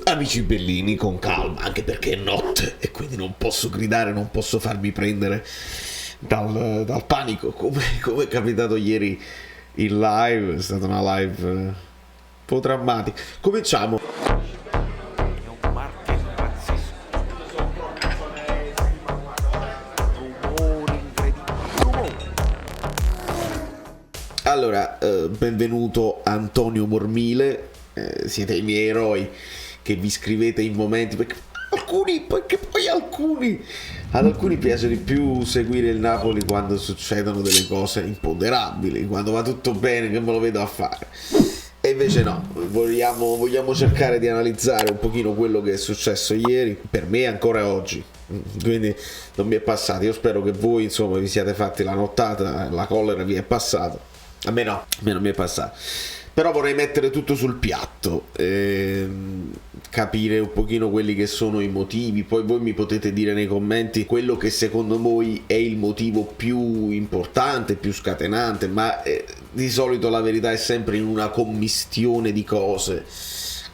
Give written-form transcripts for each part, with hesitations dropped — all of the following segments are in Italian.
Amici bellini, con calma, anche perché è notte e quindi non posso gridare, non posso farmi prendere dal panico, come è capitato ieri in live. È stata una live un po' drammatica. Cominciamo. Allora, benvenuto Antonio Mormile, siete i miei eroi che vi scrivete in momenti, perché ad alcuni piace di più seguire il Napoli quando succedono delle cose imponderabili, quando va tutto bene, che me lo vedo a fare. E invece no, vogliamo cercare di analizzare un pochino quello che è successo ieri, per me ancora oggi, quindi non mi è passato. Io spero che voi insomma vi siate fatti la nottata, la collera vi è passata. A me non mi è passato. Però vorrei mettere tutto sul piatto, capire un pochino quelli che sono i motivi. Poi voi mi potete dire nei commenti quello che secondo voi è il motivo più importante, più scatenante, ma di solito la verità è sempre in una commistione di cose.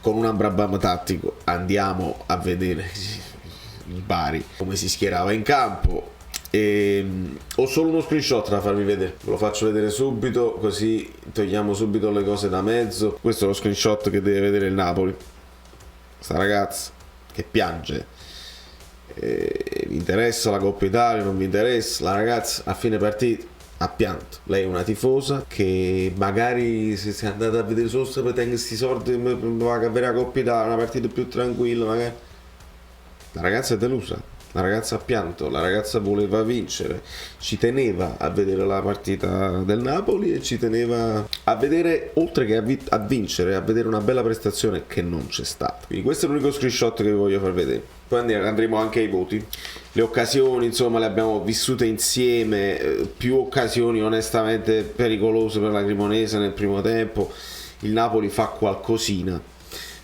Con un Ambrabam tattico andiamo a vedere il Bari come si schierava in campo. Ho solo uno screenshot da farvi vedere, ve lo faccio vedere subito, così togliamo subito le cose da mezzo. Questo è lo screenshot che deve vedere il Napoli. Sta ragazza che piange, vi interessa la Coppa Italia, non vi interessa? La ragazza a fine partita ha pianto. Lei è una tifosa che magari se è andata a vedere solo se prende questi soldi va a avere la Coppa Italia, una partita più tranquilla magari. La ragazza è delusa. La ragazza ha pianto, la ragazza voleva vincere, ci teneva a vedere la partita del Napoli e ci teneva a vedere, oltre che a vincere, a vedere una bella prestazione che non c'è stata. Quindi questo è l'unico screenshot che vi voglio far vedere. Poi andremo anche ai voti. Le occasioni, insomma, le abbiamo vissute insieme, più occasioni onestamente pericolose per la Cremonese nel primo tempo. Il Napoli fa qualcosina.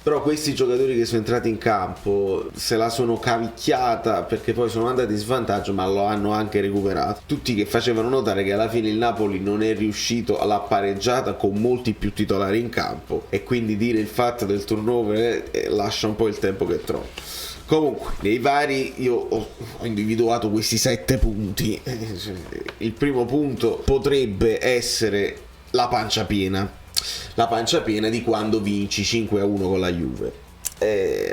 Però questi giocatori che sono entrati in campo se la sono cavicchiata, perché poi sono andati in svantaggio ma lo hanno anche recuperato. Tutti che facevano notare che alla fine il Napoli non è riuscito alla pareggiata con molti più titolari in campo, e quindi dire il fatto del turnover lascia un po' il tempo che trova. Comunque, nei vari io ho individuato questi 7 punti. Il primo punto potrebbe essere la pancia piena. La pancia piena di quando vinci 5-1 con la Juve.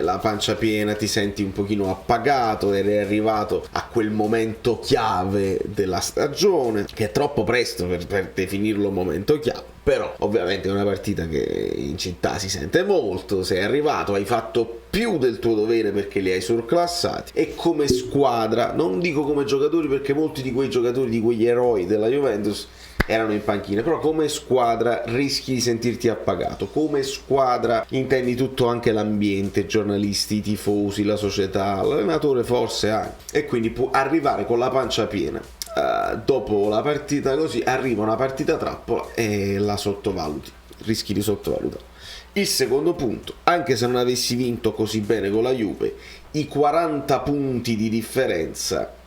La pancia piena, ti senti un pochino appagato, eri arrivato a quel momento chiave della stagione, che è troppo presto per definirlo momento chiave, però ovviamente è una partita che in città si sente molto. Sei arrivato, hai fatto più del tuo dovere perché li hai surclassati, e come squadra, non dico come giocatori perché molti di quei giocatori, di quegli eroi della Juventus erano in panchina, però come squadra rischi di sentirti appagato. Come squadra intendi tutto, anche l'ambiente, giornalisti, i tifosi, la società, l'allenatore forse anche, e quindi può arrivare con la pancia piena. Dopo la partita così arriva una partita trappola e la sottovaluti, rischi di sottovalutare. Il secondo punto, anche se non avessi vinto così bene con la Juve, i 40 punti di differenza,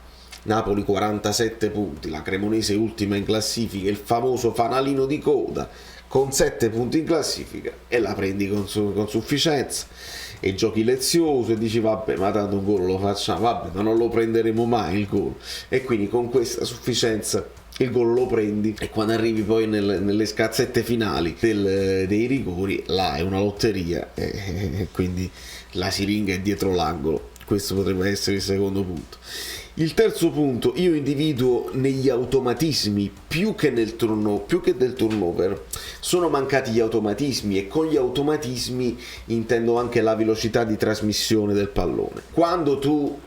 Napoli 47 punti, la Cremonese ultima in classifica, il famoso fanalino di coda con 7 punti in classifica, e la prendi con sufficienza e giochi lezioso e dici vabbè, ma tanto un gol lo facciamo, vabbè, ma non lo prenderemo mai il gol, e quindi con questa sufficienza il gol lo prendi, e quando arrivi poi nelle scazzette finali dei rigori, là è una lotteria, e quindi la siringa è dietro l'angolo. Questo potrebbe essere il secondo punto. Il terzo punto, io individuo negli automatismi più che del turnover, sono mancati gli automatismi, e con gli automatismi intendo anche la velocità di trasmissione del pallone. Quando tu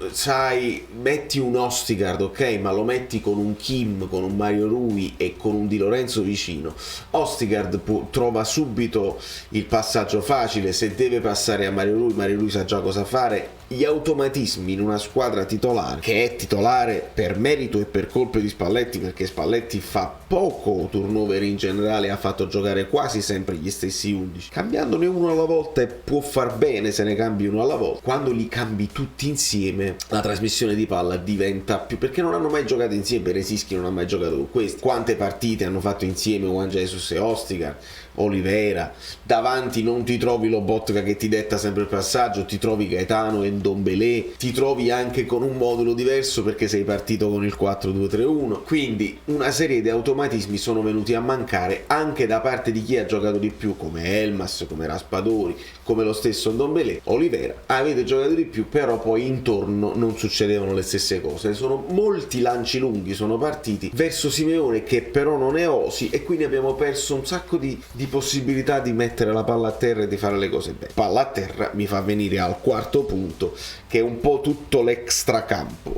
metti un Ostigard, ok, ma lo metti con un Kim, con un Mario Rui e con un Di Lorenzo vicino, Ostigard trova subito il passaggio facile. Se deve passare a Mario Rui sa già cosa fare. Gli automatismi in una squadra titolare, che è titolare per merito e per colpe di Spalletti, perché Spalletti fa poco turnover in generale, ha fatto giocare quasi sempre gli stessi 11, cambiandone uno alla volta, e può far bene se ne cambi uno alla volta. Quando li cambi tutti insieme la trasmissione di palla diventa più, perché non hanno mai giocato insieme. Beresischi non ha mai giocato con questi. Quante partite hanno fatto insieme Juan Jesus e Ostigar, Olivera? Davanti non ti trovi Lobotka che ti detta sempre il passaggio, ti trovi Gaetano e Ndombele, ti trovi anche con un modulo diverso perché sei partito con il 4-2-3-1. Quindi una serie di automatismi sono venuti a mancare anche da parte di chi ha giocato di più, come Elmas, come Raspadori, come lo stesso Ndombele, Olivera. Avete giocato di più, però poi intorno non succedevano le stesse cose. Sono molti lanci lunghi sono partiti verso Simeone, che però non è Osi, e quindi abbiamo perso un sacco di possibilità di mettere la palla a terra e di fare le cose bene. Palla a terra mi fa venire al quarto punto, che è un po' tutto l'extracampo.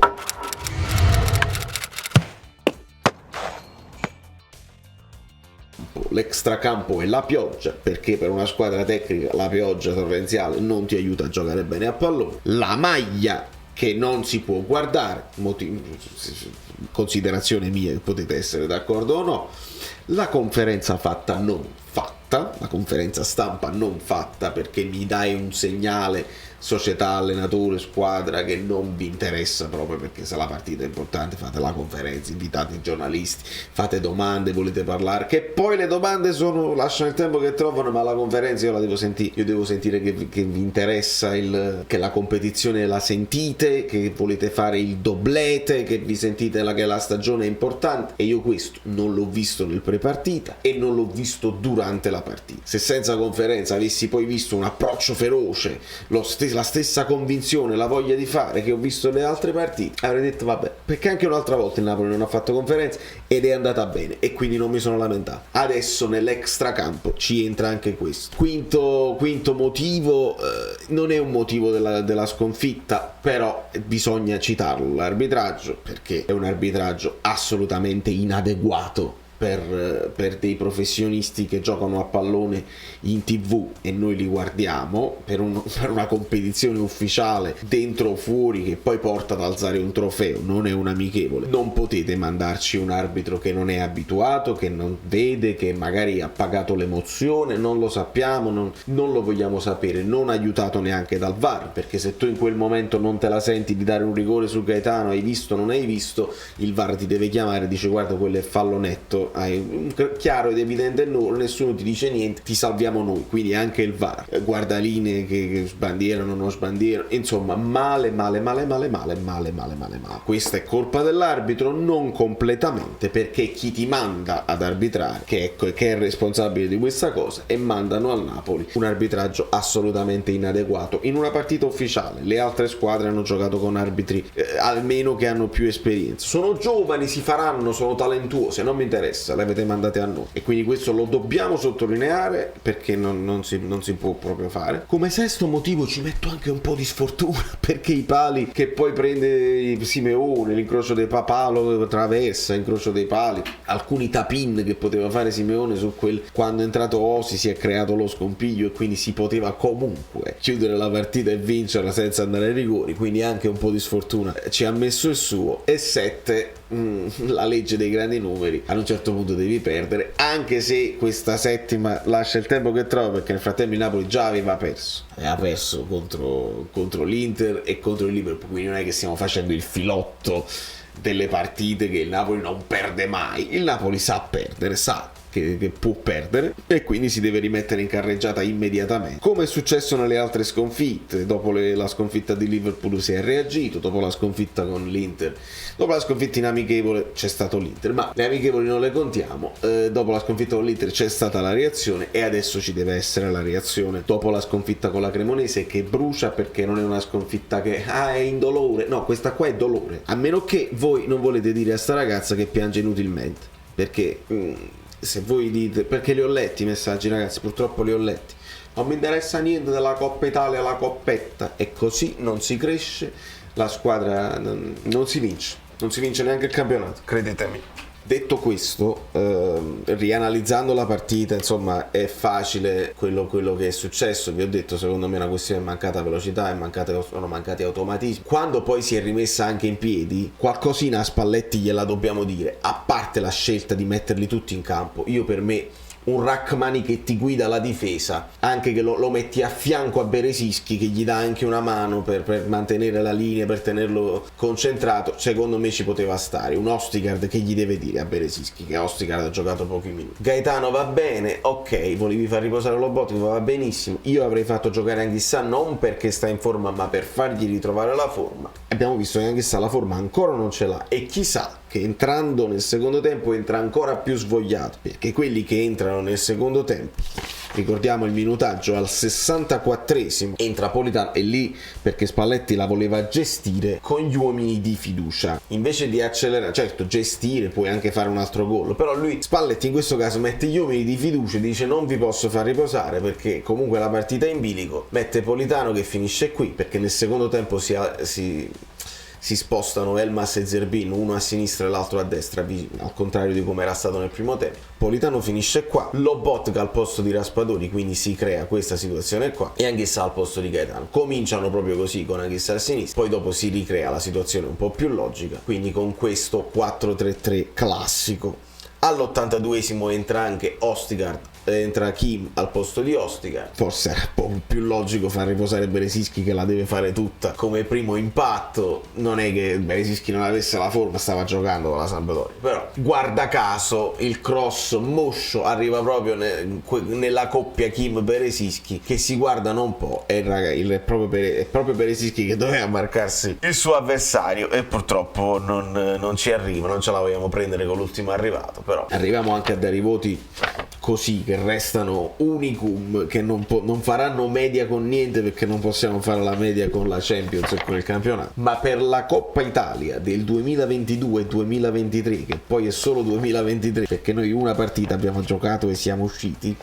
L'extracampo è la pioggia, perché per una squadra tecnica la pioggia torrenziale non ti aiuta a giocare bene a pallone. La maglia che non si può guardare, considerazione mia, potete essere d'accordo o no. La conferenza fatta non fatta, la conferenza stampa non fatta, perché mi dai un segnale, società, allenatore, squadra, che non vi interessa proprio, perché se la partita è importante fate la conferenza, invitate i giornalisti, fate domande, volete parlare, che poi le domande sono, lasciano il tempo che trovano, ma la conferenza io la devo sentire, io devo sentire che vi interessa, che la competizione la sentite, che volete fare il doblete, che vi sentite che la stagione è importante, e io questo non l'ho visto nel prepartita e non l'ho visto durante la partita. Se senza conferenza avessi poi visto un approccio feroce, la stessa convinzione, la voglia di fare che ho visto nelle altre partite, avrei detto vabbè, perché anche un'altra volta il Napoli non ha fatto conferenza ed è andata bene, e quindi non mi sono lamentato. Adesso nell'extracampo ci entra anche questo. Quinto motivo, non è un motivo della sconfitta, però bisogna citarlo, l'arbitraggio, perché è un arbitraggio assolutamente inadeguato per dei professionisti che giocano a pallone in TV, e noi li guardiamo per una competizione ufficiale dentro o fuori, che poi porta ad alzare un trofeo, non è un amichevole. Non potete mandarci un arbitro che non è abituato, che non vede, che magari ha pagato l'emozione, non lo sappiamo, non lo vogliamo sapere, non aiutato neanche dal VAR, perché se tu in quel momento non te la senti di dare un rigore su Gaetano, hai visto, non hai visto, il VAR ti deve chiamare e dice guarda, quello è fallo netto, hai un chiaro ed evidente no, nessuno ti dice niente, ti salviamo noi. Quindi anche il VAR, guardalinee che sbandierano, non sbandierano, insomma male. Questa è colpa dell'arbitro, non completamente, perché chi ti manda ad arbitrare, che è responsabile di questa cosa, e mandano al Napoli un arbitraggio assolutamente inadeguato in una partita ufficiale. Le altre squadre hanno giocato con arbitri almeno che hanno più esperienza, sono giovani, si faranno, sono talentuosi, non mi interessa, le avete mandate a noi, e quindi questo lo dobbiamo sottolineare, perché non si può proprio fare. Come sesto motivo ci metto anche un po' di sfortuna, perché i pali che poi prende Simeone, l'incrocio dei Palo traversa, incrocio dei pali, alcuni tapin che poteva fare Simeone su quando è entrato Osi si è creato lo scompiglio, e quindi si poteva comunque chiudere la partita e vincerla senza andare ai rigori, quindi anche un po' di sfortuna ci ha messo il suo. E 7, la legge dei grandi numeri, ad un certo punto devi perdere, anche se questa settima lascia il tempo che trova, perché nel frattempo il Napoli già aveva perso contro l'Inter e contro il Liverpool, quindi non è che stiamo facendo il filotto delle partite che il Napoli non perde mai. Il Napoli sa perdere, sa che può perdere, e quindi si deve rimettere in carreggiata immediatamente, come è successo nelle altre sconfitte. Dopo la sconfitta di Liverpool si è reagito, dopo la sconfitta con l'Inter, dopo la sconfitta in amichevole c'è stato l'Inter, ma le amichevoli non le contiamo. Dopo la sconfitta con l'Inter c'è stata la reazione, e adesso ci deve essere la reazione dopo la sconfitta con la Cremonese, che brucia, perché non è una sconfitta che è indolore, no, questa qua è dolore, a meno che voi non volete dire a sta ragazza che piange inutilmente, perché se voi dite, perché li ho letti i messaggi, ragazzi, purtroppo li ho letti, non mi interessa niente della Coppa Italia, la coppetta, e così non si cresce, la squadra non si vince neanche il campionato, credetemi. Detto questo, rianalizzando la partita, insomma, è facile quello che è successo. Vi ho detto, secondo me è una questione di mancata velocità, sono mancati automatismi. Quando poi si è rimessa anche in piedi, qualcosina a Spalletti gliela dobbiamo dire, a parte la scelta di metterli tutti in campo. Io, per me, un Rachmani che ti guida la difesa, anche che lo metti a fianco a Beresischi, che gli dà anche una mano per mantenere la linea, per tenerlo concentrato, secondo me ci poteva stare. Un Østigård che gli deve dire a Beresischi, che Østigård ha giocato pochi minuti. Gaetano va bene, ok, volevi far riposare Lobotka, va benissimo. Io avrei fatto giocare Anghissà non perché sta in forma, ma per fargli ritrovare la forma. Abbiamo visto che Anghissà la forma ancora non ce l'ha, e chissà che entrando nel secondo tempo entra ancora più svogliato, perché quelli che entrano nel secondo tempo, ricordiamo il minutaggio al 64esimo, entra Politano, e lì perché Spalletti la voleva gestire con gli uomini di fiducia invece di accelerare. Certo, gestire, puoi anche fare un altro gol, però Spalletti in questo caso mette gli uomini di fiducia e dice non vi posso far riposare perché comunque la partita è in bilico. Mette Politano che finisce qui, perché nel secondo tempo si spostano Elmas e Zerbin, uno a sinistra e l'altro a destra, al contrario di come era stato nel primo tempo. Politano finisce qua, Lobotka al posto di Raspadori, quindi si crea questa situazione qua, e Anghissà al posto di Gaetano. Cominciano proprio così, con Anghissà a sinistra, poi dopo si ricrea la situazione un po' più logica, quindi con questo 4-3-3 classico. All'82esimo entra anche Østigård, entra Kim al posto di Østigård. Forse era un po' più logico far riposare Beresischi, che la deve fare tutta come primo impatto. Non è che Beresischi non avesse la forma, stava giocando con la Sampdoria, però guarda caso il cross moscio arriva proprio nella coppia Kim-Beresischi, che si guardano un po', e è proprio Beresischi che doveva marcarsi il suo avversario, e purtroppo non ci arriva, non ce la vogliamo prendere con l'ultimo arrivato. Però arriviamo anche a dare voti così, che restano unicum, che non faranno media con niente, perché non possiamo fare la media con la Champions e con il campionato, ma per la Coppa Italia del 2022-2023, che poi è solo 2023 perché noi una partita abbiamo giocato e siamo usciti,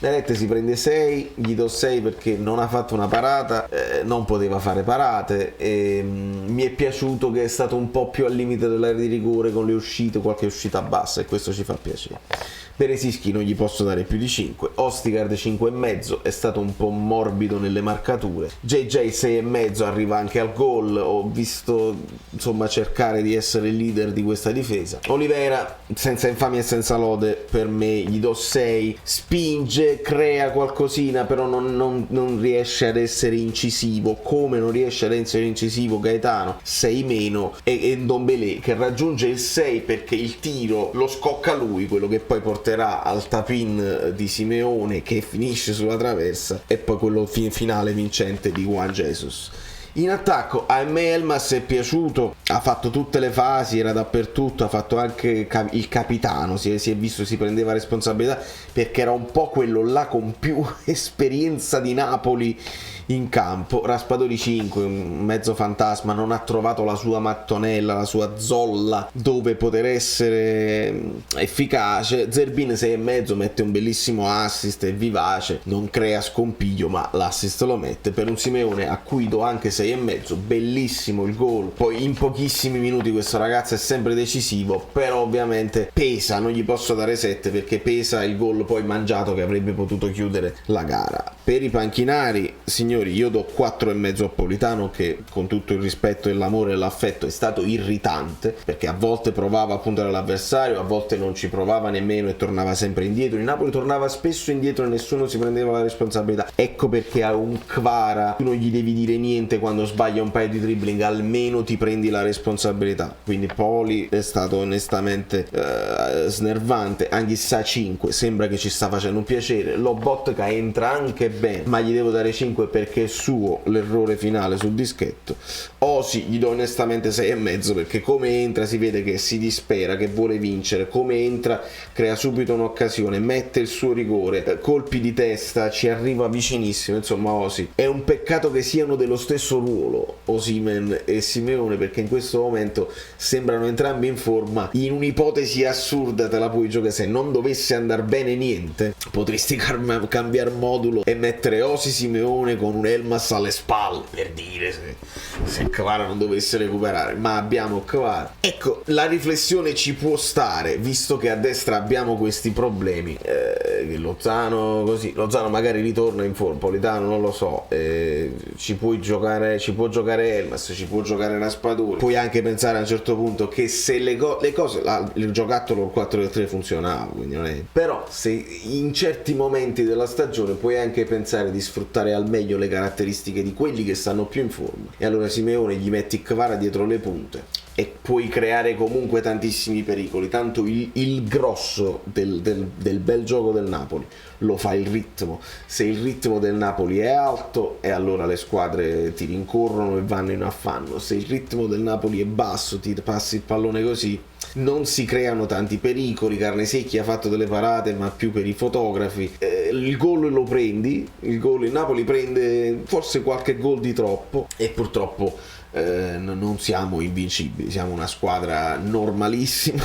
Meret si prende 6, gli do 6 perché non ha fatto una parata, non poteva fare parate, mi è piaciuto che è stato un po' più al limite dell'area di rigore con le uscite, qualche uscita bassa, e questo ci fa piacere. Beresischi non gli posso dare più di 5, Østigård 5,5, è stato un po' morbido nelle marcature, JJ 6,5, arriva anche al gol, ho visto insomma cercare di essere il leader di questa difesa. Oliveira senza infamia e senza lode, per me gli do 6, spinge, crea qualcosina, però non riesce ad essere incisivo, come non riesce ad essere incisivo Gaetano, 6 meno, e Ndombele che raggiunge il 6 perché il tiro lo scocca lui, quello che poi porterà al tap-in di Simeone che finisce sulla traversa, e poi quello finale vincente di Juan Jesus. In attacco a me Elmas è piaciuto, ha fatto tutte le fasi, era dappertutto, ha fatto anche il capitano, si è visto, si prendeva responsabilità, perché era un po' quello là con più esperienza di Napoli in campo. Raspadori 5, un mezzo fantasma, non ha trovato la sua mattonella, la sua zolla dove poter essere efficace. Zerbin 6,5, mette un bellissimo assist, è vivace, non crea scompiglio ma l'assist lo mette. Per un Simeone a cui do anche 6,5, bellissimo il gol, poi in pochissimi minuti questo ragazzo è sempre decisivo, però ovviamente pesa, non gli posso dare 7 perché pesa il gol poi mangiato che avrebbe potuto chiudere la gara. Per i panchinari, signori, io do 4,5 a Politano, che con tutto il rispetto e l'amore e l'affetto è stato irritante, perché a volte provava a puntare all'avversario, a volte non ci provava nemmeno e tornava sempre indietro. Il Napoli tornava spesso indietro e nessuno si prendeva la responsabilità. Ecco perché a un Kvara tu non gli devi dire niente quando sbaglia un paio di dribbling, almeno ti prendi la responsabilità. Quindi Poli è stato onestamente snervante. Anghissà 5, sembra che ci sta facendo un piacere. Lobotka entra anche bene, ma gli devo dare 5 perché è suo l'errore finale sul dischetto. Osi gli do onestamente 6,5 perché come entra si vede che si dispera, che vuole vincere, come entra crea subito un'occasione, mette il suo rigore, colpi di testa, ci arriva vicinissimo. Insomma, Osi è un peccato che siano dello stesso ruolo Osimhen e Simeone, perché in questo momento sembrano entrambi in forma. In un'ipotesi assurda te la puoi giocare, se non dovesse andare bene niente potresti cambiare modulo e mettere Osi Simeone con un Elmas alle spalle, per dire, se Kvara non dovesse recuperare, ma abbiamo Kvara. Ecco, la riflessione ci può stare, visto che a destra abbiamo questi problemi. Lozano magari ritorna in forma, Politano non lo so, ci può giocare Elmas, ci può giocare Raspadori. Puoi anche pensare a un certo punto che se le cose, il giocattolo 4-3 funzionava, quindi non è. Però se in certi momenti della stagione puoi anche pensare di sfruttare al meglio le caratteristiche di quelli che stanno più in forma, e allora Simeone gli metti Kvara dietro le punte e puoi creare comunque tantissimi pericoli. Tanto il grosso del bel gioco del Napoli lo fa il ritmo. Se il ritmo del Napoli è alto, e allora le squadre ti rincorrono e vanno in affanno. Se il ritmo del Napoli è basso, ti passi il pallone così, non si creano tanti pericoli. Carnesecchi ha fatto delle parate, ma più per i fotografi. Il gol lo prendi, il Napoli prende forse qualche gol di troppo, e purtroppo non siamo invincibili, siamo una squadra normalissima.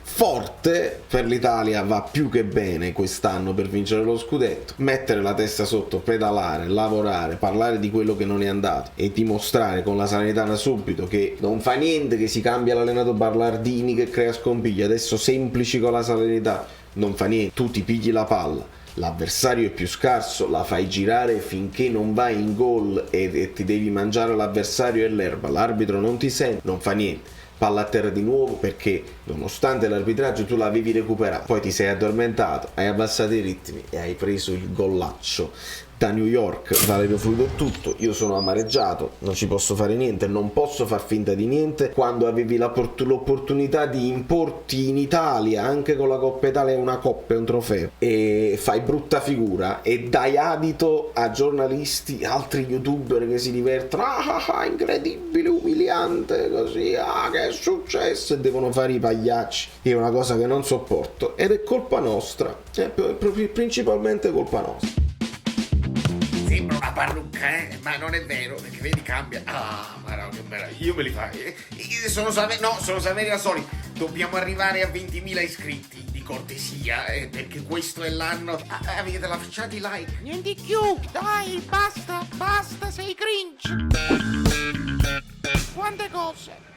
Forte, per l'Italia va più che bene quest'anno per vincere lo scudetto. Mettere la testa sotto, pedalare, lavorare, parlare di quello che non è andato e dimostrare con la Salernitana subito che non fa niente, che si cambia l'allenatore Ballardini che crea scompiglio, adesso semplici con la Salernità, non fa niente, tu ti pigli la palla, l'avversario è più scarso, la fai girare finché non vai in gol e ti devi mangiare l'avversario e l'erba, l'arbitro non ti sente, non fa niente, palla a terra di nuovo, perché nonostante l'arbitraggio tu l'avevi recuperato, poi ti sei addormentato, hai abbassato i ritmi e hai preso il gollaccio da New York. Valerio Fluido tutto, io sono amareggiato, non ci posso fare niente, non posso far finta di niente quando avevi l'opportunità di importi in Italia, anche con la Coppa Italia, una coppa e un trofeo, e fai brutta figura e dai adito a giornalisti, altri youtuber che si divertono, incredibile, umiliante, così, che è successo, e devono fare i pagliacci. È una cosa che non sopporto, ed è colpa nostra, è principalmente colpa nostra. Sembra una parrucca, ma non è vero, perché vedi, cambia. Ma no, che bella, io me li fai. Sono Saveri da soli. Dobbiamo arrivare a 20.000 iscritti, di cortesia, perché questo è l'anno. Avete lasciato i like? Niente più, dai, basta, sei cringe. Quante cose.